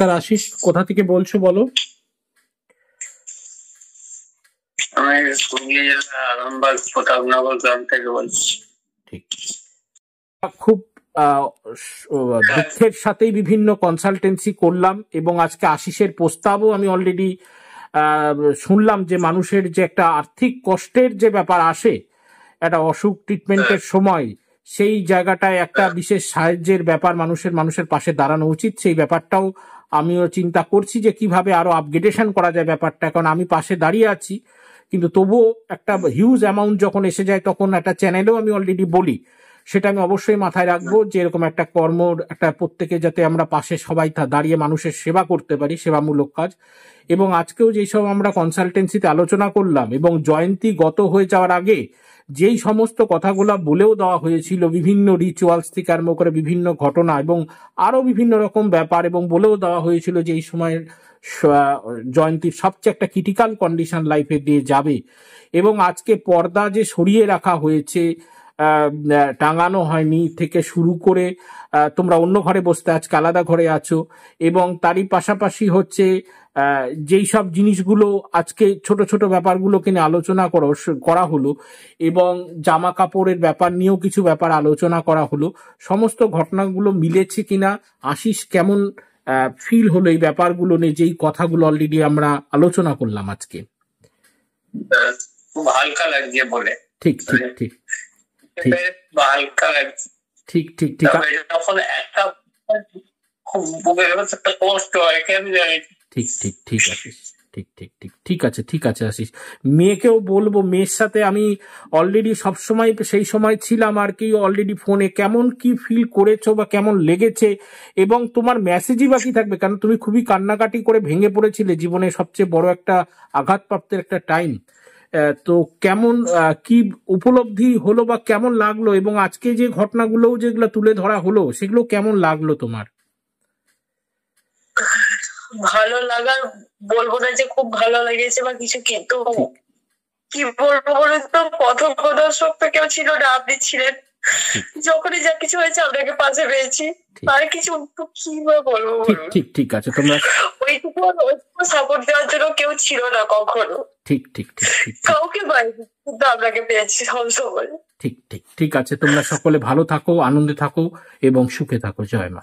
নমস্কার আশিস, কোথা থেকে বলছো বলো? আমি হুগলি জেলা আরামবাগ প্রতাপনগর গ্রাম থেকে বলছি। ঠিক, খুব দুঃখের সাথেই বিভিন্ন কনসালটেন্সি করলাম এবং আজকে আশিসের প্রস্তাবও আমি অলরেডি শুনলাম যে মানুষের যে একটা আর্থিক কষ্টের যে ব্যাপার আসে একটা অসুখ ট্রিটমেন্টের সময়, সেই জায়গাটায় একটা বিশেষ সাহায্যের ব্যাপার, মানুষের পাশে দাঁড়ানো উচিত। সেই ব্যাপারটাও আমিও চিন্তা করছি যে কিভাবে আরো আপগ্রেডেশন করা যায় ব্যাপারটা। কারণ আমি পাশে দাঁড়িয়ে আছি, কিন্তু তবুও একটা হিউজ অ্যামাউন্ট যখন এসে যায় তখন একটা চ্যানেলেও আমি অলরেডি বলি, সেটা আমি অবশ্যই মাথায় রাখবো যে এরকম একটা কর্মর একটা প্রত্যেকে যাতে আমরা পাশে সবাই দাঁড়িয়ে মানুষের সেবা করতে পারি, সেবামূলক কাজ। এবং আজকেও যেসব আমরা কনসালটেন্সিতে আলোচনা করলাম এবং জয়ন্তী গত হয়ে যাওয়ার আগে যেই সমস্ত কথাগুলো বলেও দেওয়া হয়েছিল, বিভিন্ন রিচুয়ালস থেকে আরম্ভ করে বিভিন্ন ঘটনা এবং আরো বিভিন্ন রকম ব্যাপার, এবং বলেও দেওয়া হয়েছিল যে এই সময়ের জয়ন্তীর সবচেয়ে একটা ক্রিটিক্যাল কন্ডিশন লাইফে দিয়ে যাবে। এবং আজকে পর্দা যে সরিয়ে রাখা হয়েছে, টাঙানো হয়নি থেকে শুরু করে তোমরা অন্য ঘরে বসতে আজকে আলাদা ঘরে আছো, এবং তারই পাশাপাশি হচ্ছে যেই সব জিনিসগুলো আজকে ছোট ছোট ব্যাপারগুলোকে নিয়ে আলোচনা করা হলো, এবং জামা কাপড়ের ব্যাপার নিয়েও কিছু ব্যাপার আলোচনা করা হলো। সমস্ত ঘটনাগুলো মিলেছে কিনা, আশিস কেমন ফিল হলো এই ব্যাপারগুলো নিয়ে, যেই কথাগুলো অলরেডি আমরা আলোচনা করলাম আজকে? খুব হালকা লাগছে বলে। ঠিক ঠিক ঠিক হালকা লাগছে। ঠিক ঠিক ঠিক যখন একটা খুব বুকের ভেতর একটা কষ্ট হয়, কেন জানি। ঠিক ঠিক ঠিক আশিস, ঠিক ঠিক ঠিক ঠিক আছে, ঠিক আছে আশিস। মেয়েকেও বলবো, মেয়ের সাথে আমি অলরেডি সবসময় সেই সময় ছিলাম আর কি, অলরেডি ফোনে কেমন কি ফিল করেছো বা কেমন লেগেছে, এবং তোমার মেসেজই বাকি থাকবে, কারণ তুমি খুবই কান্নাকাটি করে ভেঙে পড়েছিলে জীবনে সবচেয়ে বড় একটা আঘাতপ্রাপ্তের একটা টাইম। তো কেমন কি উপলব্ধি হলো বা কেমন লাগলো, এবং আজকে যে ঘটনাগুলো যেগুলো তুলে ধরা হলো সেগুলো কেমন লাগলো তোমার? ভালো লাগার বলবো না যে খুব ভালো লেগেছে বা কিছু, কিন্তু কি বলবো বলুন তো, পথপ্রদর্শক তো কেউ ছিল না, আপনি ছিলেন। যখনই যা কিছু হয়েছে আপনাকে পাশে পেয়েছি, আর কিছু কি বা বলবো। ঠিক ঠিক আছে, তোমরা ওইটুকু সাপোর্ট দেওয়ার জন্য কেউ ছিল না কখনো। ঠিক ঠিক ঠিক ঠিক কাউকে পাইনি, কিন্তু আপনাকে পেয়েছি সবসময়। ঠিক ঠিক ঠিক আছে, তোমরা সকলে ভালো থাকো, আনন্দে থাকো এবং সুখে থাকো। জয় মা।